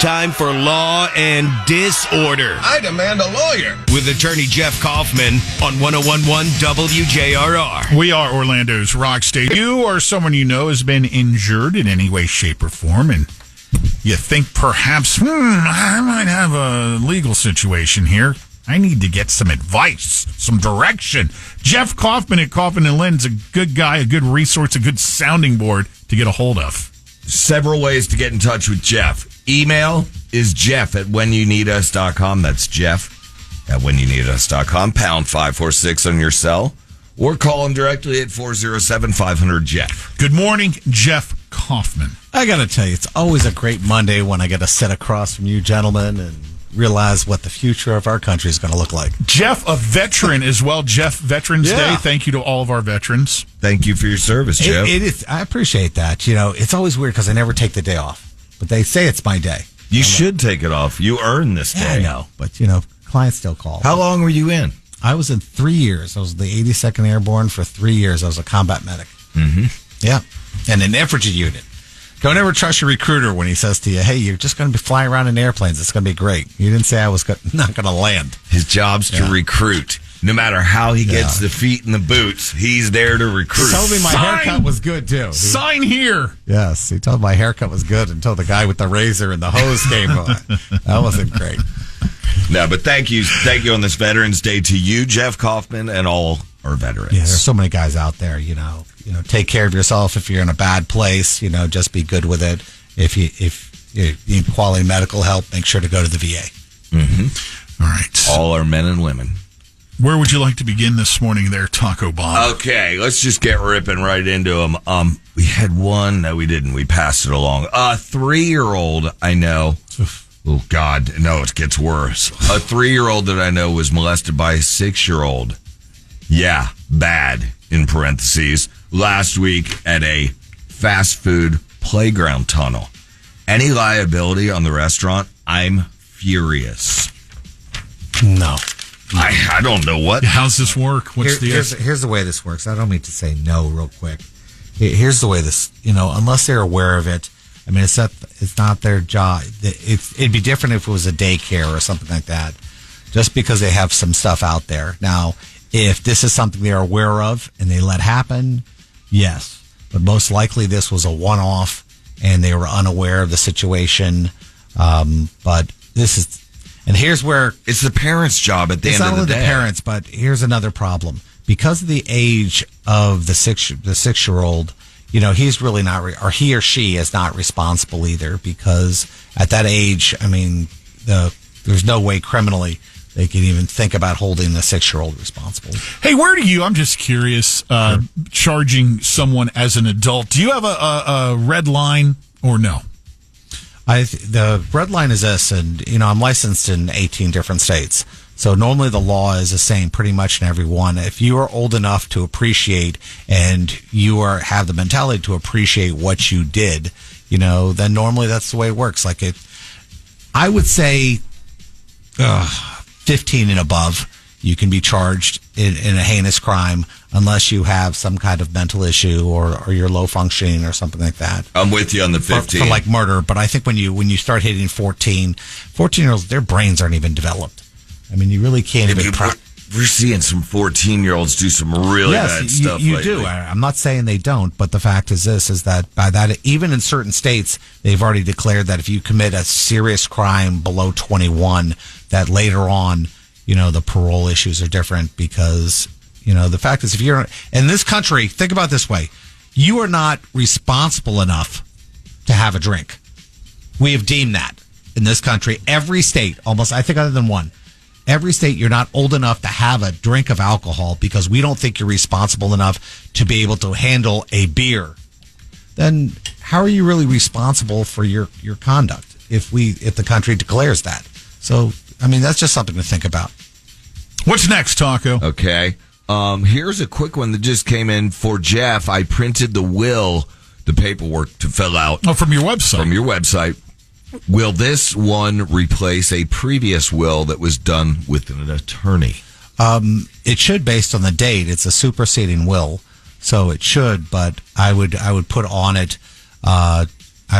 Time for Law and Disorder. I demand a lawyer. With attorney Jeff Kaufman on 101.1 WJRR. We are Orlando's Rock State. You or someone you know has been injured in any way, shape, or form, and you think perhaps, I might have a legal situation here. I need to get some advice, some direction. Jeff Kaufman at Kaufman Lync's a good guy, a good resource, a good sounding board to get a hold of. Several ways to get in touch with Jeff. Email is jeff@whenyouneedus.com. That's jeff@whenyouneedus.com. Pound 546 on your cell. Or call him directly at 407-500-JEFF. Good morning, Jeff Kaufman. I got to tell you, it's always a great Monday when I get to sit across from you gentlemen and realize what the future of our country is going to look like. Jeff, a veteran as well. Jeff, Veterans Day. Thank you to all of our veterans. Thank you for your service, Jeff. It is. I appreciate that. You know, it's always weird because I never take the day off. But they say it's my day. You should take it off. You earned this day. Yeah, I know. But, you know, clients still call. How long were you in? I was in 3 years. I was the 82nd Airborne for 3 years. I was a combat medic. Mm-hmm. Yeah. And an infantry unit. Don't ever trust your recruiter when he says to you, hey, you're just going to be flying around in airplanes. It's going to be great. You didn't say I was not going to land. His job's to recruit. No matter how he gets the feet in the boots, he's there to recruit. He told me my haircut was good, too. Sign here. Yes, he told me my haircut was good until the guy with the razor and the hose came on. That wasn't great. No, but thank you on this Veterans Day to you, Jeff Kaufman, and all our veterans. Yeah, there's so many guys out there, you know, take care of yourself. If you're in a bad place, just be good with it. If you need quality medical help, make sure to go to the VA. Mm-hmm. All right. All our men and women. Where would you like to begin this morning there, Taco Bob? Okay, let's just get ripping right into them. We had one. No, we didn't. We passed it along. A 3-year-old I know. Oh, God. No, it gets worse. A 3-year-old that I know was molested by a 6-year-old. Yeah, bad, in parentheses, last week at a fast food playground tunnel. Any liability on the restaurant? I'm furious. No. I don't know what. How's this work? Here's the way this works. I don't mean to say no real quick. Here's the way this, unless they're aware of it. I mean, it's not their job. It'd be different if it was a daycare or something like that, just because they have some stuff out there. Now, if this is something they're aware of and they let happen, yes. But most likely this was a one-off and they were unaware of the situation. But this is... And here's where... It's the parents' job at the end of the day. It's not only the parents, but here's another problem. Because of the age of the 6-year-old, he's really not... or he or she is not responsible either, because at that age, I mean, there's no way criminally they can even think about holding the 6-year-old responsible. Hey, I'm just curious, charging someone as an adult, do you have a red line or no? The red line is this, and I'm licensed in 18 different states, so normally the law is the same pretty much in every one. If you are old enough to appreciate and you have the mentality to appreciate what you did, then normally that's the way it works. Like I would say 15 and above, you can be charged in a heinous crime unless you have some kind of mental issue or you're low functioning or something like that. I'm with you on the 15. For like murder. But I think when you start hitting 14-year-olds, their brains aren't even developed. I mean, you really can't even... We're seeing some 14-year-olds do some really bad stuff you lately. do. I'm not saying they don't, but the fact is is that by that, even in certain states, they've already declared that if you commit a serious crime below 21, that later on, the parole issues are different because, the fact is if you're in this country, think about it this way, you are not responsible enough to have a drink. We have deemed that in this country, every state, almost, I think other than one, every state, you're not old enough to have a drink of alcohol because we don't think you're responsible enough to be able to handle a beer. Then how are you really responsible for your conduct if the country declares that? So, I mean, that's just something to think about. What's next, Taco? Okay. Here's a quick one that just came in for Jeff. I printed the paperwork to fill out. Oh, from your website. From your website. Will this one replace a previous will that was done with an attorney? It should, based on the date. It's a superseding will, so it should. But I would put on it. I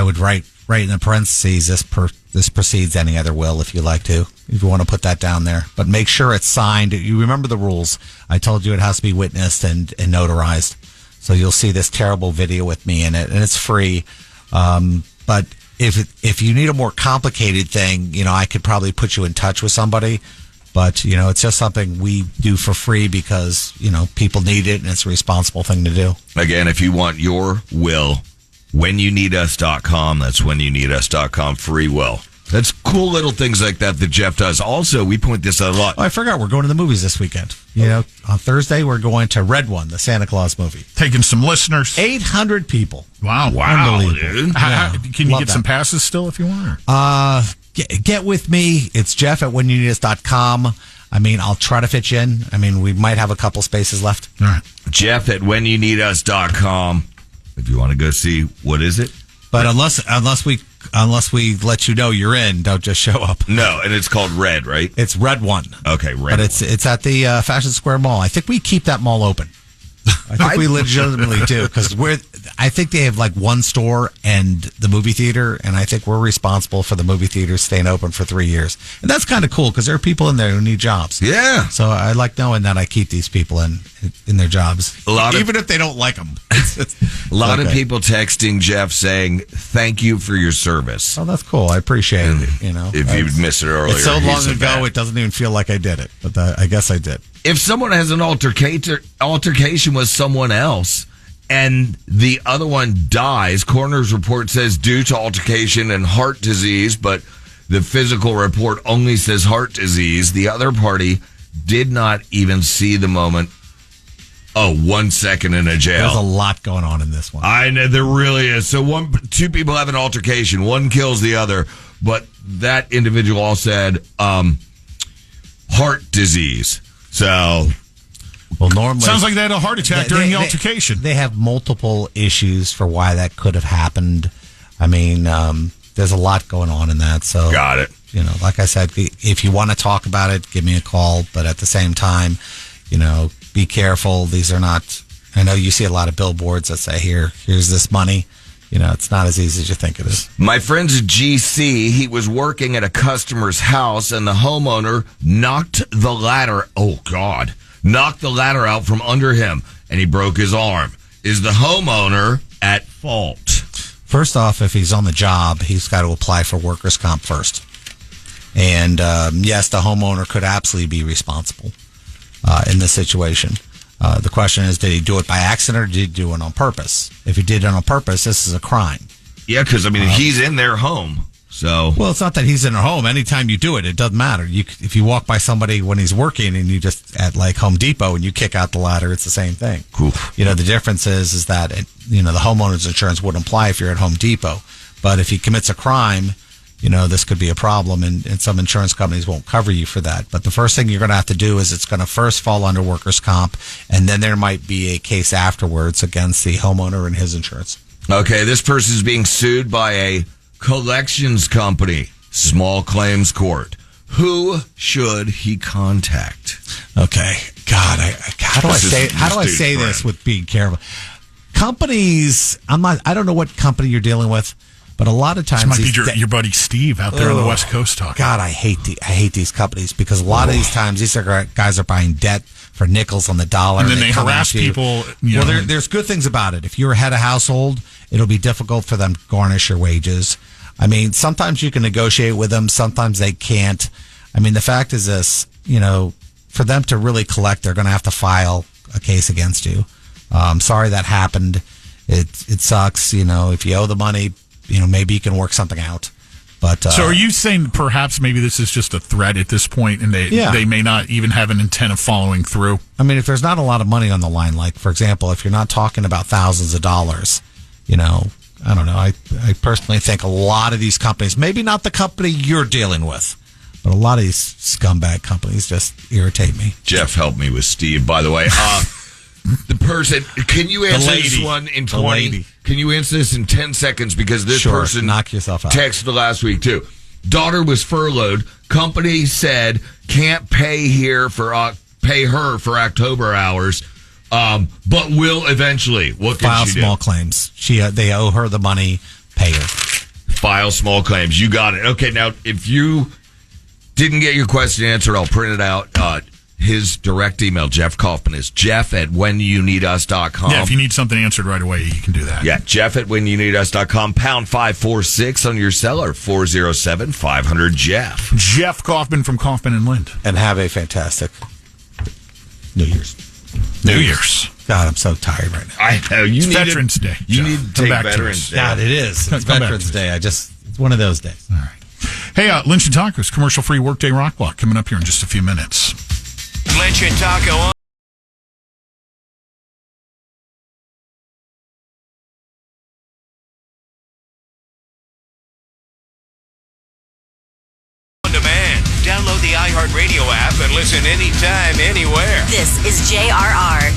would write right in the parentheses, this precedes any other will, if you like to, if you want to put that down there. But make sure it's signed. You remember the rules. I told you it has to be witnessed and notarized. So you'll see this terrible video with me in it, and it's free. But if you need a more complicated thing, I could probably put you in touch with somebody. But, it's just something we do for free because, people need it, and it's a responsible thing to do. Again, if you want your will, whenyouneedus.com. That's whenyouneedus.com. Free will. That's cool little things like that Jeff does. Also, we point this out a lot. Oh, I forgot. We're going to the movies this weekend. On Thursday, we're going to Red One, the Santa Claus movie. Taking some listeners. 800 people. Wow, Unbelievable. dude. Can you get some passes still if you want? Get with me. It's Jeff at whenyouneedus.com. I'll try to fit you in. We might have a couple spaces left. All right. Jeff at whenyouneedus.com. If you want to go see, what is it? But unless we let you know you're in, don't just show up. No, and it's called Red, right? It's Red One. Okay, Red. But it's at the Fashion Square Mall. I think we keep that mall open. I think we legitimately do because I think they have like one store and the movie theater, and I think we're responsible for the movie theater staying open for 3 years, and that's kind of cool because there are people in there who need jobs. Yeah. So I like knowing that I keep these people in their jobs, even if they don't like them. A lot of people texting Jeff saying thank you for your service. Oh, that's cool. I appreciate it. If you missed it earlier, it's so long ago it doesn't even feel like I did it, but I guess I did. If someone has an altercation with someone else and the other one dies, coroner's report says due to altercation and heart disease, but the physical report only says heart disease. The other party did not even see the moment. 1 second in a jail. There's a lot going on in this one. I know there really is. So two people have an altercation. One kills the other, but that individual all said heart disease. So, normally sounds like they had a heart attack during the altercation. They have multiple issues for why that could have happened. There's a lot going on in that. So, got it. Like I said, if you want to talk about it, give me a call. But at the same time, be careful. These are not. I know you see a lot of billboards that say, "Here's this money." It's not as easy as you think it is. My friend's GC, he was working at a customer's house and the homeowner knocked the ladder. Oh, God. Knocked the ladder out from under him and he broke his arm. Is the homeowner at fault? First off, if he's on the job, he's got to apply for workers' comp first. And yes, the homeowner could absolutely be responsible in this situation. The question is, did he do it by accident or did he do it on purpose? If he did it on purpose, this is a crime. Yeah, because, he's in their home. So, well, it's not that he's in their home. Anytime you do it, it doesn't matter. If you walk by somebody when he's working and you just at like Home Depot and you kick out the ladder, it's the same thing. Cool. The difference is that, the homeowner's insurance wouldn't apply if you're at Home Depot. But if he commits a crime, this could be a problem, and some insurance companies won't cover you for that. But the first thing you're going to have to do is it's going to first fall under workers' comp, and then there might be a case afterwards against the homeowner and his insurance. Okay, this person is being sued by a collections company, small claims court. Who should he contact? Okay, God, how do I say this with being careful? Companies, I don't know what company you're dealing with. But a lot of times, this might be your buddy Steve out there on the West Coast talking. God, I hate these companies because a lot of these times these guys are buying debt for nickels on the dollar, and then they harass people. There's good things about it. If you're a head of household, it'll be difficult for them to garnish your wages. Sometimes you can negotiate with them, sometimes they can't. The fact is this: for them to really collect, they're going to have to file a case against you. I'm sorry that happened. It sucks. If you owe the money. Maybe you can work something out. But so are you saying perhaps maybe this is just a threat at this point and they may not even have an intent of following through? If there's not a lot of money on the line, like, for example, if you're not talking about thousands of dollars, I don't know. I personally think a lot of these companies, maybe not the company you're dealing with, but a lot of these scumbag companies just irritate me. Jeff helped me with Steve, by the way. The person, can you answer this one in 20? Can you answer this in 10 seconds? Because this person knock yourself out. Texted last week, too. Daughter was furloughed. Company said can't pay her for October hours, but will eventually. What can file she do? Small claims. They owe her the money. Pay her. File small claims. You got it. Okay, now, if you didn't get your question answered, I'll print it out. His direct email, Jeff Kaufman, is jeff@whenyouneedus.com. Yeah, if you need something answered right away, you can do that. Yeah, jeff@whenyouneedus.com, pound 546 on your cell, or 407-500-JEFF. Jeff Kaufman from Kaufman Lync. And have a fantastic New Year's. New Year's. God, I'm so tired right now. I know. It's Veterans Day. You Jeff. need to Come take back to Veterans us. Day. God, it is. It's Come back Veterans to us. Day. It's one of those days. All right. Hey, Lynch and Tacos, commercial-free Workday Rock Block coming up here in just a few minutes. Lynch and Taco on demand. Download the iHeartRadio app and listen anytime, anywhere. This is JRR.